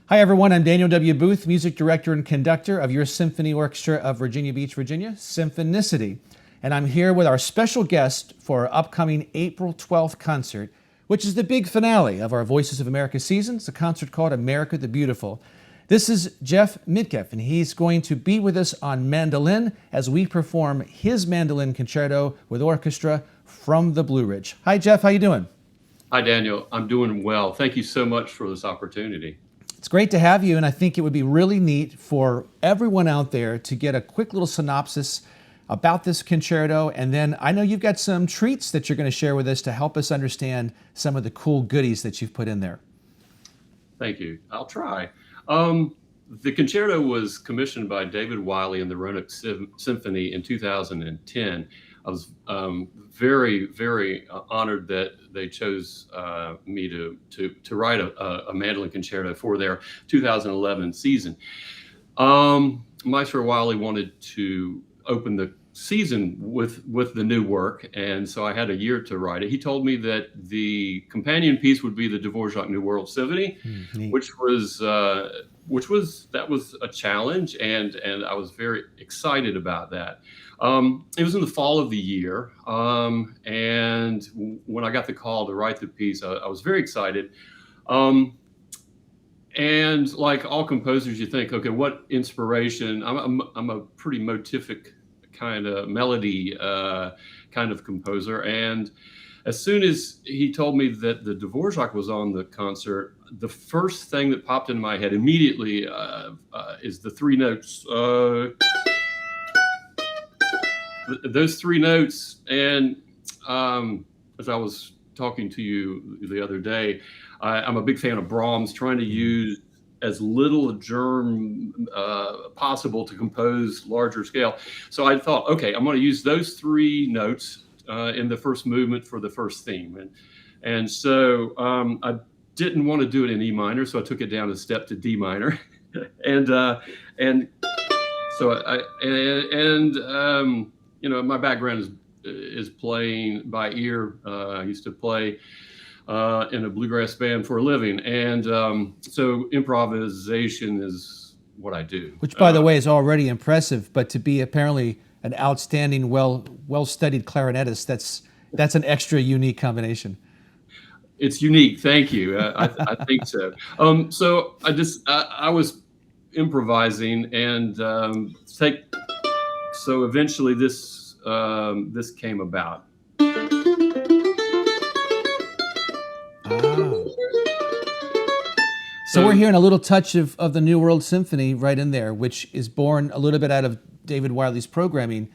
Hi, everyone. I'm Daniel W. Booth, Music Director and Conductor of your Symphony Orchestra of Virginia Beach, Virginia, Symphonicity. And I'm here with our special guest for our upcoming April 12th concert, which is the big finale of our Voices of America season. It's a concert called America the Beautiful. This is Jeff Midkiff, and he's going to be with us on mandolin as we perform his mandolin concerto with orchestra from the Blue Ridge. Hi, Jeff. How you doing? Hi, Daniel. I'm doing well. Thank you so much for this opportunity. It's great to have you, and I think it would be really neat for everyone out there to get a quick little synopsis about this concerto, and then I know you've got some treats that you're going to share with us to help us understand some of the cool goodies that you've put in there. Thank you. I'll try. The concerto was commissioned by David Wiley and the Roanoke Symphony in 2010. I was very, very honored that they chose me to write a mandolin concerto for their 2011 season. Maestro Wiley wanted to open the season with the new work, and so I had a year to write it. He told me that the companion piece would be the Dvorak New World Symphony, which was a challenge, and I was very excited about that. It was in the fall of the year, and when I got the call to write the piece, I was very excited. And like all composers, you think, okay, what inspiration? I'm a pretty motivic kind of melody kind of composer, and as soon as he told me that the Dvorak was on the concert, the first thing that popped into my head immediately is the three notes. Those three notes, and as I was talking to you the other day, I'm a big fan of Brahms, trying to use as little germ possible to compose larger scale. So I thought, okay, I'm going to use those three notes in the first movement for the first theme. And so I didn't want to do it in E minor, so I took it down a step to D minor. and so you know, my background is playing by ear. I used to play in a bluegrass band for a living, and so improvisation is what I do. Which, by the way, is already impressive, but to be apparently an outstanding, well-studied clarinetist, that's an extra unique combination. It's unique. Thank you. I think so. So I was improvising, and so eventually this came about. So we're hearing a little touch of the New World Symphony right in there, which is born a little bit out of David Wiley's programming.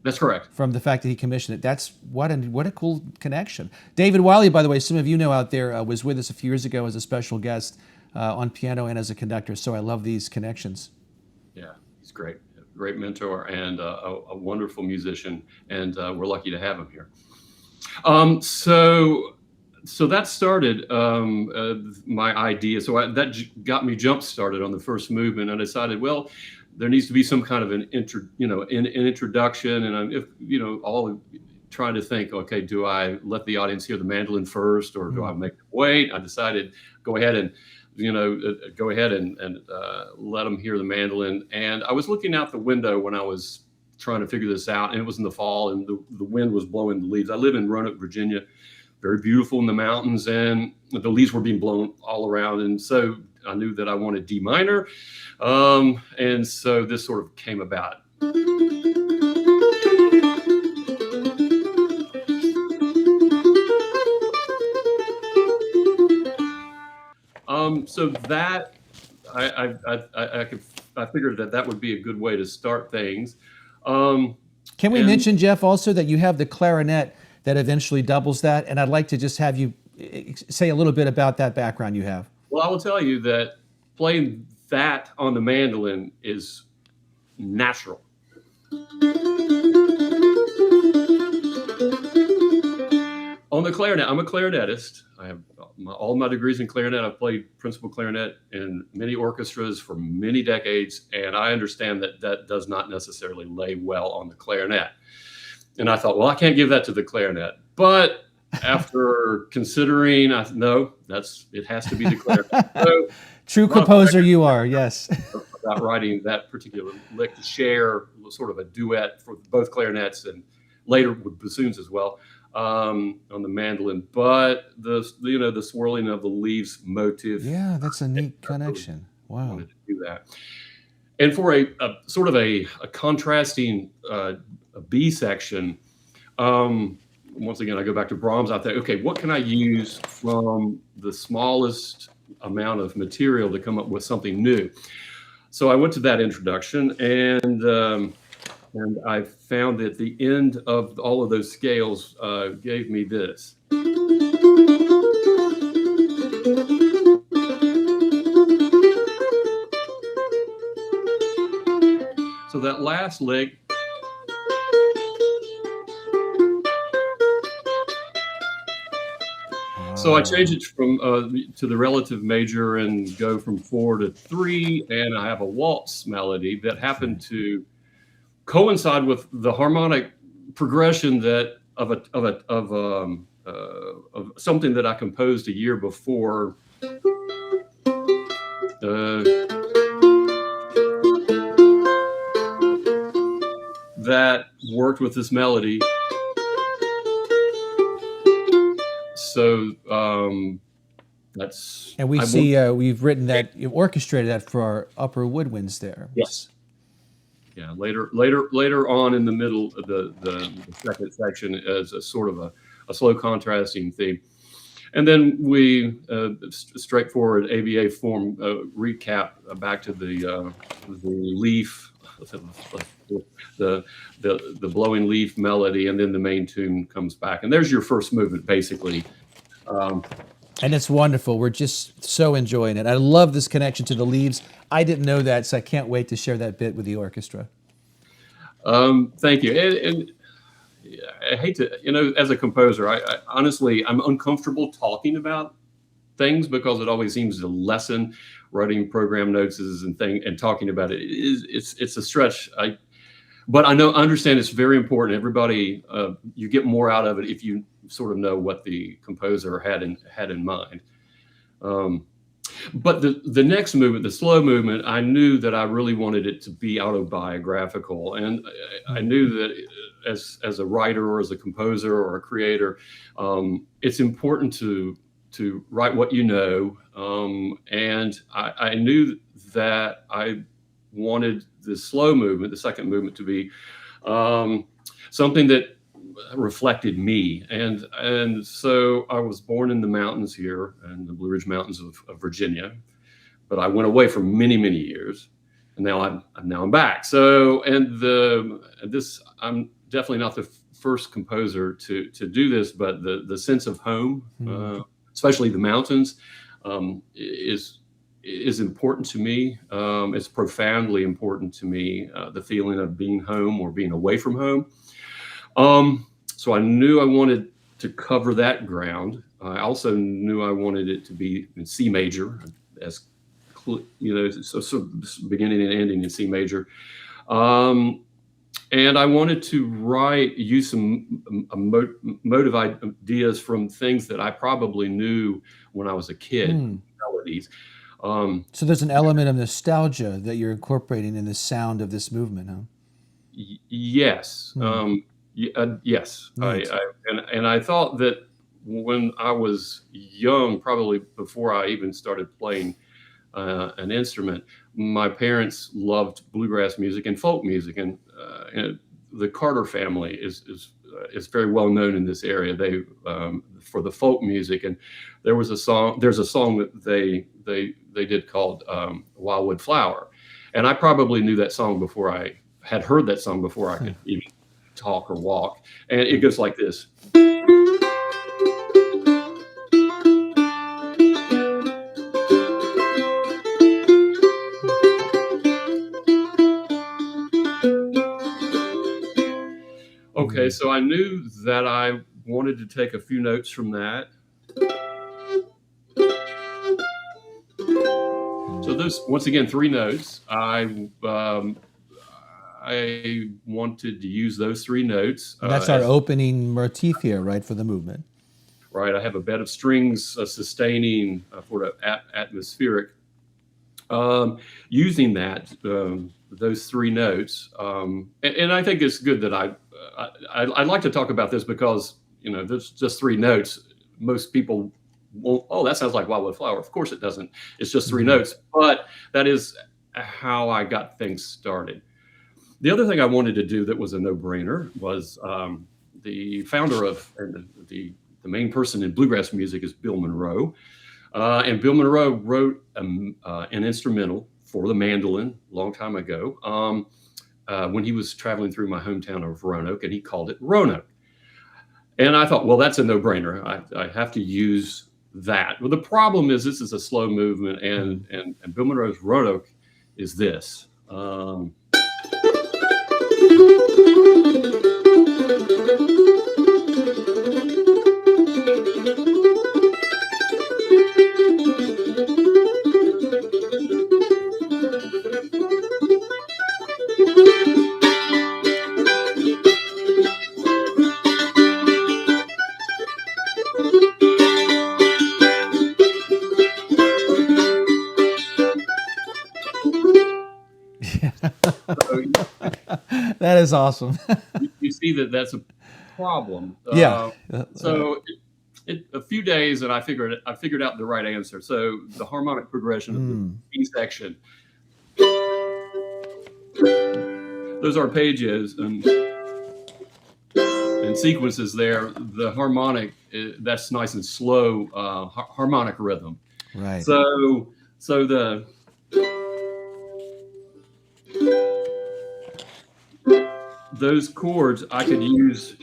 That's correct. From the fact that he commissioned it. That's what a cool connection. David Wiley, by the way, some of you know out there, was with us a few years ago as a special guest on piano and as a conductor. So I love these connections. Yeah, he's great. Great mentor and a wonderful musician, and we're lucky to have him here. So that started my idea. So that got me jump started on the first movement. I decided, well, there needs to be some kind of an introduction, and I'm all trying to think, okay, do I let the audience hear the mandolin first, or do I make them wait? I decided go ahead and let them hear the mandolin. And I was looking out the window when I was trying to figure this out, and it was in the fall, and the wind was blowing the leaves. I live in Roanoke, Virginia, very beautiful in the mountains, and the leaves were being blown all around. And so I knew that I wanted D minor. And so this sort of came about. So that I figured that would be a good way to start things. Can we mention, Jeff, also that you have the clarinet that eventually doubles that? And I'd like to just have you say a little bit about that background you have. Well, I will tell you that playing that on the mandolin is natural. On the clarinet, I'm a clarinetist. I have all my degrees in clarinet. I've played principal clarinet in many orchestras for many decades, and I understand that does not necessarily lay well on the clarinet. And I thought, well, I can't give that to the clarinet. But after considering, no, it has to be the clarinet. So True composer you are, yes. about writing that particular lick to share sort of a duet for both clarinets and later with bassoons as well on the mandolin. But the swirling of the leaves motif. Yeah, that's a neat I really connection. Wow. wanted to do that. And for a sort of a contrasting B section, once again, I go back to Brahms. I think, okay, what can I use from the smallest amount of material to come up with something new? So I went to that introduction, and I found that the end of all of those scales gave me this. So that last lick, so I change it from to the relative major and go from 4 to 3, and I have a waltz melody that happened to coincide with the harmonic progression that of something that I composed a year before. That worked with this melody. So that's. And we see we've written that, you've orchestrated that for our upper woodwinds there. Yes. Yeah. Later on in the middle of the second section as a sort of a slow contrasting theme, and then we straightforward ABA form recap back to the leaf. The blowing leaf melody, and then the main tune comes back, and there's your first movement basically. And it's wonderful. We're just so enjoying it. I love this connection to the leaves. I didn't know that, so I can't wait to share that bit with the orchestra. Thank you. And I hate to, as a composer, I honestly, I'm uncomfortable talking about things because it always seems to lessen writing program notes and talking about it. It's a stretch. But I understand it's very important. Everybody, you get more out of it if you sort of know what the composer had in mind. But the next movement, the slow movement, I knew that I really wanted it to be autobiographical, and I knew that as a writer or as a composer or a creator, it's important to write what you know, and I knew that I wanted the slow movement, the second movement, to be something that reflected me. And so I was born in the mountains here, in the Blue Ridge Mountains of Virginia, but I went away for many, many years, and now I'm back. So, and I'm definitely not the first composer to do this, but the sense of home, especially the mountains, is important to me. It's profoundly important to me, the feeling of being home or being away from home. So I knew I wanted to cover that ground. I also knew I wanted it to be in C major, so beginning and ending in C major. And I wanted to use some motive ideas from things that I probably knew when I was a kid, melodies. So there's an element of nostalgia that you're incorporating in the sound of this movement, huh? Yes. Yes. And I thought that when I was young, probably before I even started playing an instrument, my parents loved bluegrass music and folk music, and the Carter family is very well known in this area. They for the folk music, and there's a song that they did called Wildwood Flower, and I probably knew that song before I had heard that song before I could even talk or walk, and it goes like this. Okay, so I knew that I wanted to take a few notes from that. So those, once again, 3 notes. I wanted to use those 3 notes. And that's our opening motif here, right, for the movement. Right. I have a bed of strings sustaining for the atmospheric um, using those three notes. And I think it's good that I like to talk about this because, there's just three notes. Most people won't, oh, that sounds like Wildwood Flower. Of course it doesn't. It's just three notes. But that is how I got things started. The other thing I wanted to do that was a no-brainer was the founder of, and the main person in bluegrass music is Bill Monroe. And Bill Monroe wrote an instrumental for the mandolin a long time ago when he was traveling through my hometown of Roanoke, and he called it Roanoke. And I thought, well, that's a no-brainer. I have to use that. Well, the problem is this is a slow movement, and Bill Monroe's Roanoke is this. So That is awesome. you see that that's a problem. Yeah. So a few days, and I figured out the right answer. So the harmonic progression of the B section, those arpeggios and sequences there. The harmonic, that's nice and slow harmonic rhythm. Right. So those chords I could use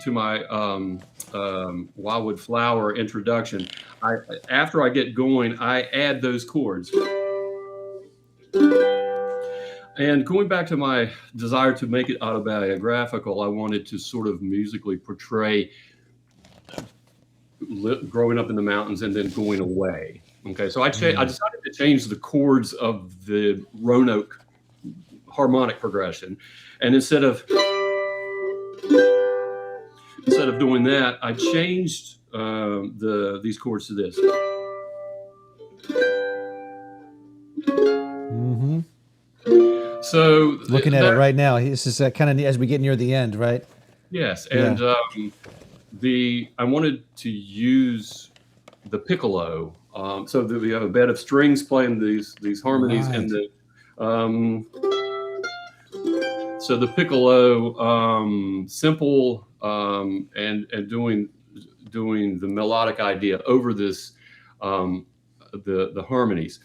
to my Wildwood Flower introduction. After I get going, I add those chords. And going back to my desire to make it autobiographical, I wanted to sort of musically portray growing up in the mountains and then going away. Okay, so I decided to change the chords of the Roanoke harmonic progression, and instead of doing that, I changed these chords to this. Mm-hmm. So looking at it right now, this is kind of as we get near the end, right? Yes, and I wanted to use the piccolo. So that we have a bed of strings playing these harmonies, right. And so the piccolo, simple, and doing the melodic idea over this, the harmonies,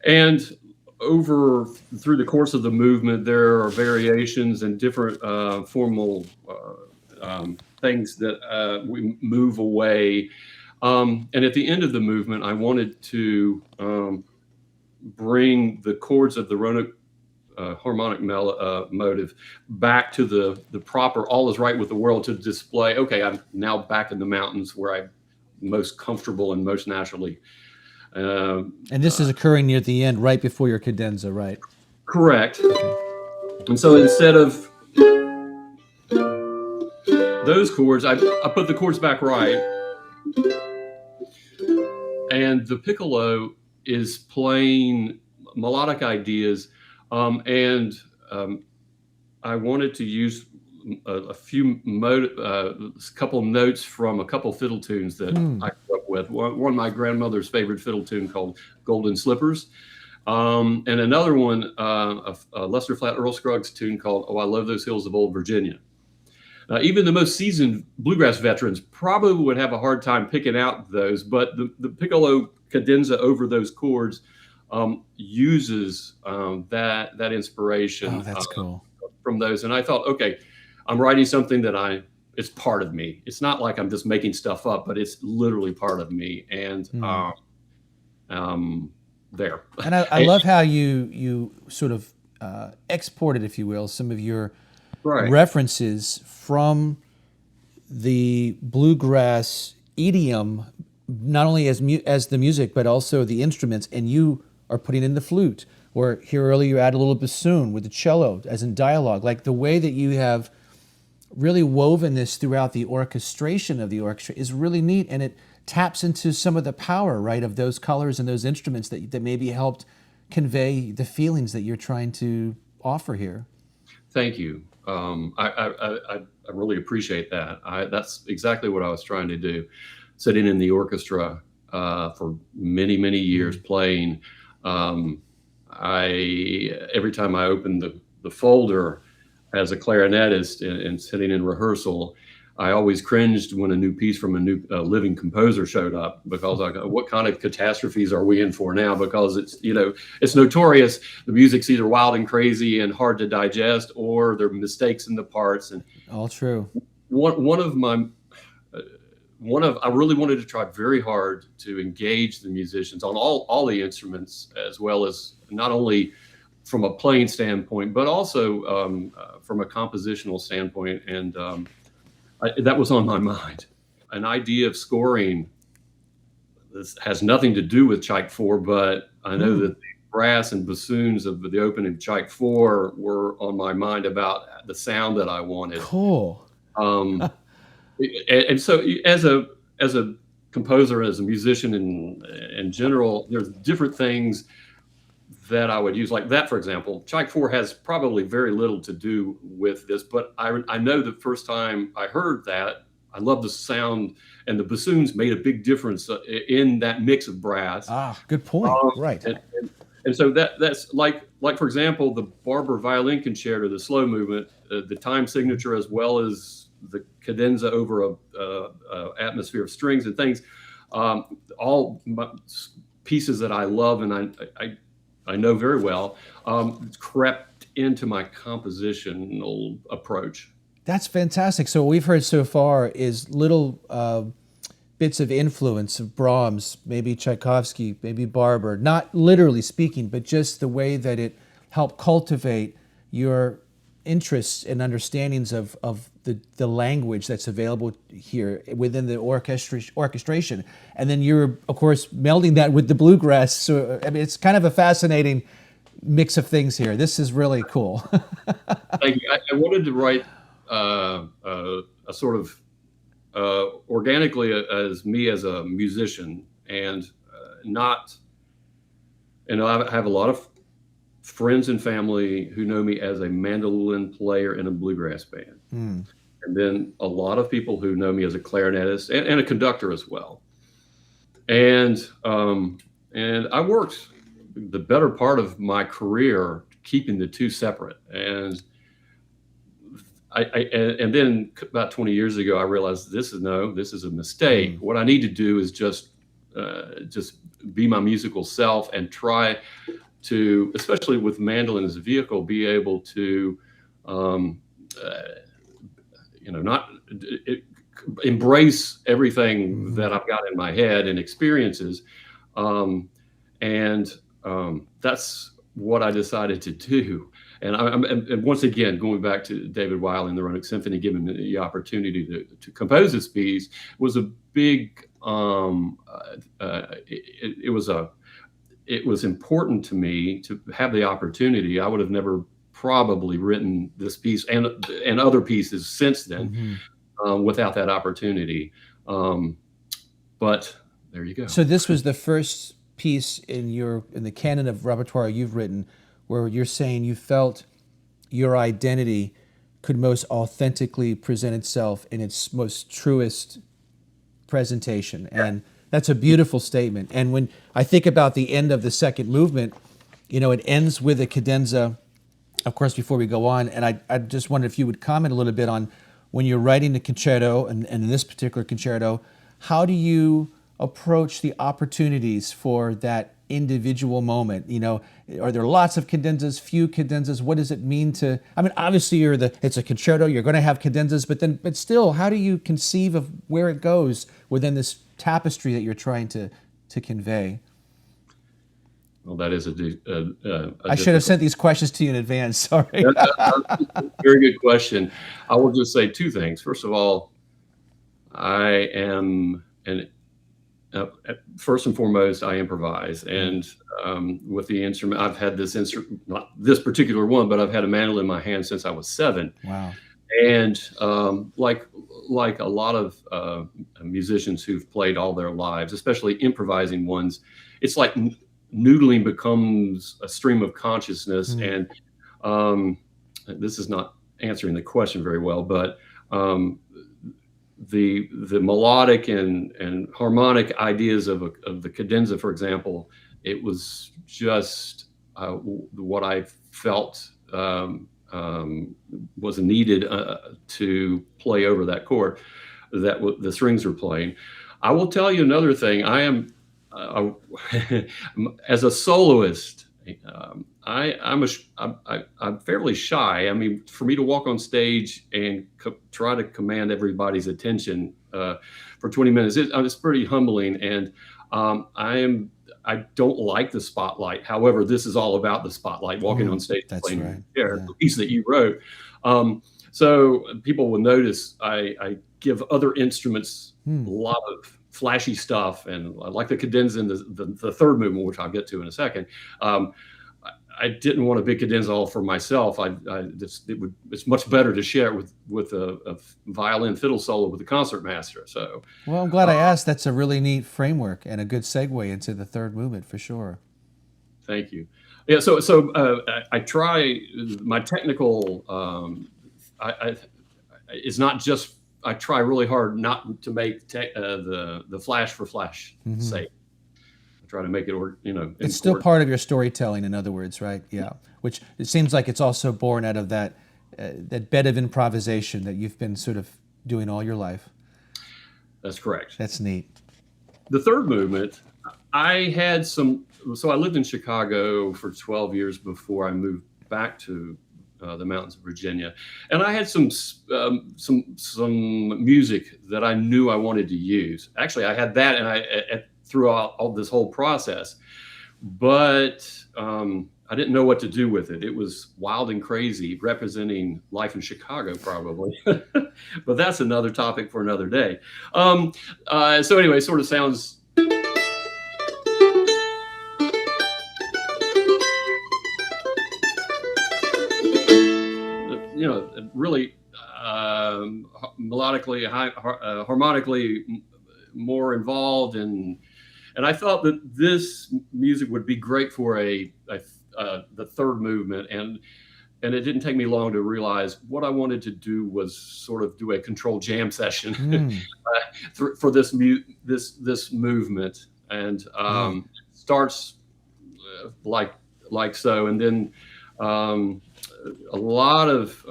and through the course of the movement, there are variations and different formal things that we move away. And at the end of the movement, I wanted to bring the chords of the Roanoke harmonic motive back to the proper "all is right with the world" to display, okay, I'm now back in the mountains where I'm most comfortable and most naturally. And this is occurring near the end, right before your cadenza, right? Correct. Okay. And so instead of those chords, I put the chords back right. And the piccolo is playing melodic ideas, and I wanted to use a couple notes from a couple fiddle tunes that I grew up with. One of my grandmother's favorite fiddle tune called "Golden Slippers," and another one, a Lester Flatt Earl Scruggs tune called "Oh, I Love Those Hills of Old Virginia." Even the most seasoned bluegrass veterans probably would have a hard time picking out those, but the piccolo cadenza over those chords uses that inspiration. Oh, that's cool. From those. And I thought, okay, I'm writing something that it's part of me. It's not like I'm just making stuff up, but it's literally part of me. And there. And I love how you sort of exported, if you will, some of your references from the bluegrass idiom, not only as the music, but also the instruments, and you are putting in the flute, or here earlier you add a little bassoon with the cello as in dialogue. Like the way that you have really woven this throughout the orchestration of the orchestra is really neat, and taps into some of the power, right, of those colors and those instruments that maybe helped convey the feelings that you're trying to offer here. Thank you. I really appreciate that. That's exactly what I was trying to do. Sitting in the orchestra for many, many years playing, every time I opened the folder as a clarinetist and sitting in rehearsal, I always cringed when a new piece from a new living composer showed up, because I go, what kind of catastrophes are we in for now? Because it's notorious. The music's either wild and crazy and hard to digest, or there are mistakes in the parts. And all true. I really wanted to try very hard to engage the musicians on all the instruments, as well as not only from a playing standpoint, but also from a compositional standpoint. And that was on my mind. An idea of scoring, this has nothing to do with Tchaik 4, but I know that the brass and bassoons of the opening Tchaik 4 were on my mind about the sound that I wanted. Cool. And so as a composer, as a musician in general, there's different things that I would use, like that, for example. Tchaik 4 has probably very little to do with this, but I know the first time I heard that, I love the sound, and the bassoons made a big difference in that mix of brass. Good point. Right. And so that's like for example, the Barber violin concerto, the slow movement, the time signature, as well as the cadenza over a atmosphere of strings and things, all pieces that I love and I know very well, crept into my compositional approach. That's fantastic. So what we've heard so far is little bits of influence of Brahms, maybe Tchaikovsky, maybe Barber, not literally speaking, but just the way that it helped cultivate your interests and understandings of the language that's available here within the orchestration. And then you're, of course, melding that with the bluegrass. So, I mean, it's kind of a fascinating mix of things here. This is really cool. Thank you. I wanted to write a sort of organically as me as a musician, and not, I have a lot of friends and family who know me as a mandolin player in a bluegrass band. And then a lot of people who know me as a clarinetist and a conductor as well. And I worked the better part of my career keeping the two separate. And and then about 20 years ago, I realized this is a mistake. What I need to do is just be my musical self and try to, especially with mandolin as a vehicle, be able to, embrace everything that I've got in my head and experiences. That's what I decided to do. And once again, going back to David Wiley and the Roanoke Symphony, giving me the opportunity to compose this piece was a big, it was important to me to have the opportunity. I would have never probably written this piece and other pieces since then without that opportunity. But there you go. So this was the first piece in the canon of repertoire you've written where you're saying you felt your identity could most authentically present itself in its most truest presentation. And that's a beautiful statement. And when I think about the end of the second movement, it ends with a cadenza, of course, before we go on. And I just wondered if you would comment a little bit on when you're writing the concerto, and in this particular concerto, how do you approach the opportunities for that individual moment? Are there lots of cadenzas, few cadenzas? What does it mean to, obviously it's a concerto, you're going to have cadenzas, but still, how do you conceive of where it goes within this tapestry that you're trying to convey? Well, that is I should have sent these questions to you in advance. Sorry. That's a very good question. I will just say two things. First of all, I am first and foremost, I improvise, and with the instrument, I've had this instrument, not this particular one, but I've had a mandolin in my hand since I was 7. Wow. And like like a lot of musicians who've played all their lives, especially improvising ones, it's like noodling becomes a stream of consciousness. And this is not answering the question very well, but the melodic and harmonic ideas of the cadenza, for example, it was just what I felt was needed to play over that chord that the strings were playing. I will tell you another thing. I am as a soloist, I'm fairly shy. I mean, for me to walk on stage and try to command everybody's attention for 20 minutes, it's pretty humbling. And I don't like the spotlight. However, this is all about the spotlight, walking on stage, playing right. the piece that you wrote. So people will notice I give other instruments a lot of flashy stuff, and like the cadenza in the third movement, which I'll get to in a second. I didn't want a big cadenza all for myself. It's much better to share it with a violin fiddle solo with the concertmaster. So, well, I'm glad I asked. That's a really neat framework and a good segue into the third movement for sure. Thank you. Yeah. So I try my technical. It's not just. I try really hard not to make the flash for flash sake. Try to make it, it's still part of your storytelling, in other words, right? Yeah. Which it seems like it's also born out of that bed of improvisation that you've been sort of doing all your life. That's correct. That's neat. The third movement, I lived in Chicago for 12 years before I moved back to the mountains of Virginia, and I had some music that I knew I wanted to use. Actually, I had that, and throughout all this whole process, but I didn't know what to do with it. It was wild and crazy, representing life in Chicago, probably. But that's another topic for another day. So anyway, sort of sounds. Really melodically, harmonically more involved, and I thought that this music would be great for the third movement, and it didn't take me long to realize what I wanted to do was sort of do a controlled jam session for this movement, and starts like so, and then a lot of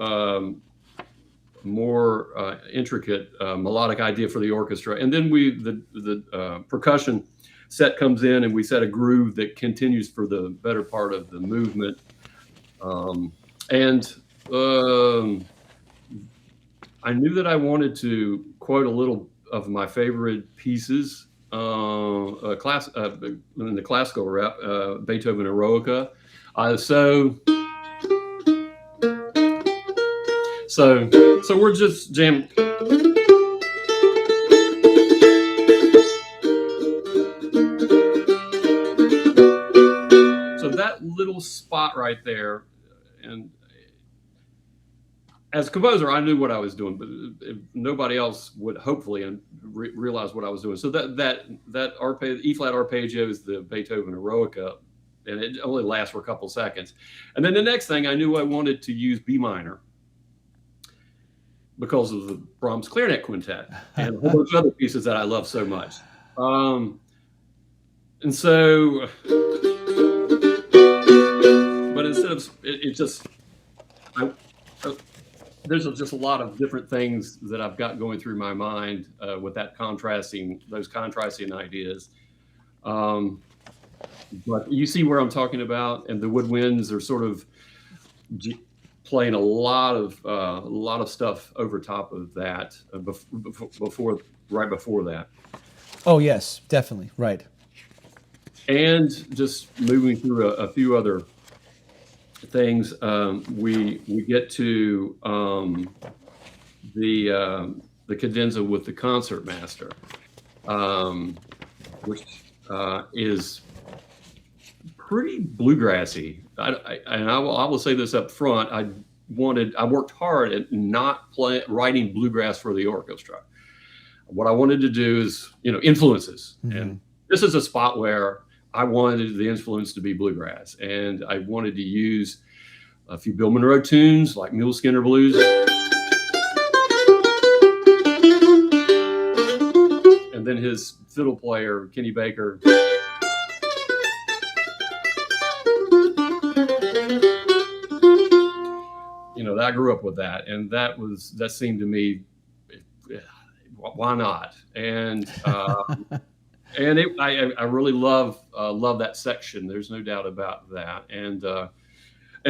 more intricate melodic idea for the orchestra, and then the percussion set comes in, and we set a groove that continues for the better part of the movement. And I knew that I wanted to quote a little of my favorite pieces, in the classical rep, Beethoven Eroica. So we're just jamming. So that little spot right there, and as a composer, I knew what I was doing, but if nobody else would hopefully realize what I was doing. So that E flat arpeggio is the Beethoven Eroica, and it only lasts for a couple seconds. And then the next thing, I knew I wanted to use B minor, because of the Brahms Clarinet Quintet and a whole bunch of other pieces that I love so much. And so, but instead of there's just a lot of different things that I've got going through my mind with those contrasting ideas. But you see where I'm talking about, and the woodwinds are sort of playing a lot of stuff over top of that right before that. Oh yes, definitely, right. And just moving through a few other things, we get to the cadenza with the concertmaster, which is pretty bluegrassy. I will say this up front. I worked hard at not writing bluegrass for the orchestra. What I wanted to do is, influences. Mm-hmm. And this is a spot where I wanted the influence to be bluegrass. And I wanted to use a few Bill Monroe tunes like Mule Skinner Blues. And then his fiddle player, Kenny Baker. I grew up with that, and that seemed to me, why not? And I really love that section. There's no doubt about that. And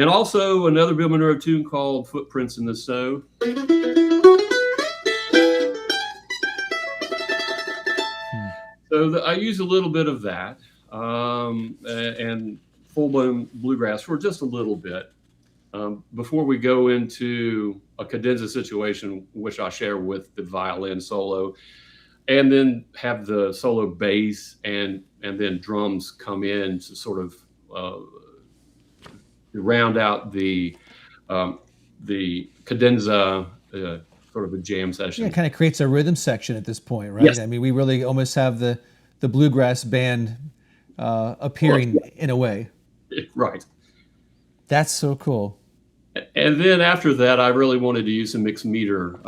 also another Bill Monroe tune called "Footprints in the Snow." So I use a little bit of that, and full-blown bluegrass for just a little bit. Before we go into a cadenza situation, which I share with the violin solo, and then have the solo bass and then drums come in to sort of round out the cadenza, sort of a jam session. Yeah, it kind of creates a rhythm section at this point, right? Yes. I mean, we really almost have the bluegrass band appearing in a way. Right. That's so cool. And then after that, I really wanted to use some mixed meter,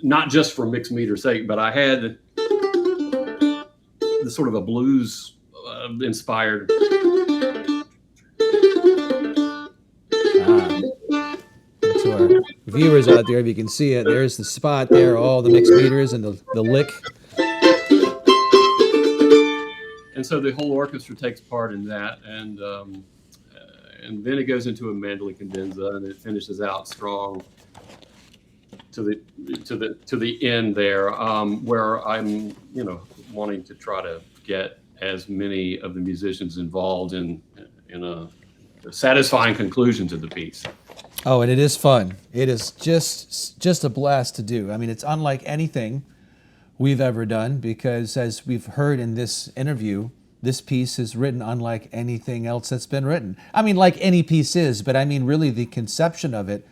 not just for mixed meter sake, but I had the sort of a blues inspired. To our viewers out there, if you can see it, there's the spot there, all the mixed meters and the lick. And so the whole orchestra takes part in that, and then it goes into a mandolin cadenza, and it finishes out strong to the end there, where I'm wanting to try to get as many of the musicians involved in a satisfying conclusion to the piece. Oh, and it is fun. It is just a blast to do. I mean, it's unlike anything we've ever done, because as we've heard in this interview, this piece is written unlike anything else that's been written. I mean, like any piece is, but I mean, really the conception of it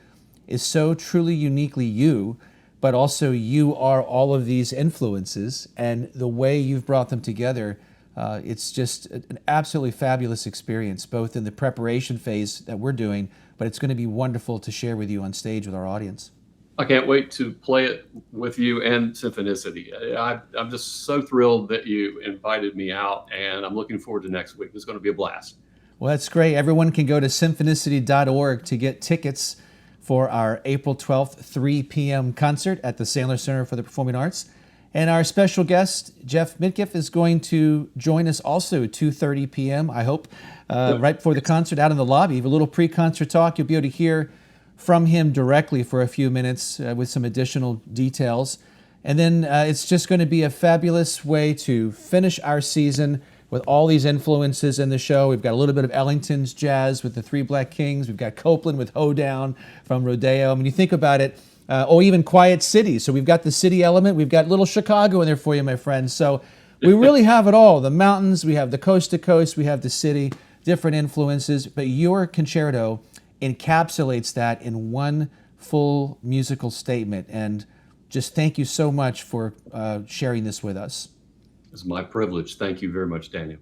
is so truly uniquely you, but also you are all of these influences, and the way you've brought them together, it's just an absolutely fabulous experience, both in the preparation phase that we're doing, but it's going to be wonderful to share with you on stage with our audience. I can't wait to play it with you and Symphonicity. I'm just so thrilled that you invited me out, and I'm looking forward to next week. It's going to be a blast. Well, that's great. Everyone can go to symphonicity.org to get tickets for our April 12th, 3 p.m. concert at the Sandler Center for the Performing Arts. And our special guest, Jeff Midkiff, is going to join us also 2:30 p.m., I hope, right before the concert out in the lobby. A little pre-concert talk. You'll be able to hear from him directly for a few minutes with some additional details. And then it's just going to be a fabulous way to finish our season with all these influences in the show. We've got a little bit of Ellington's jazz with the Three Black Kings. We've got Copeland with Hoedown from Rodeo. I mean, you think about it, even Quiet City. So we've got the city element. We've got little Chicago in there for you, my friends. So we really have it all. The mountains, we have the coast to coast, we have the city, different influences. But your concerto encapsulates that in one full musical statement. And just thank you so much for sharing this with us. It's my privilege. Thank you very much, Daniel.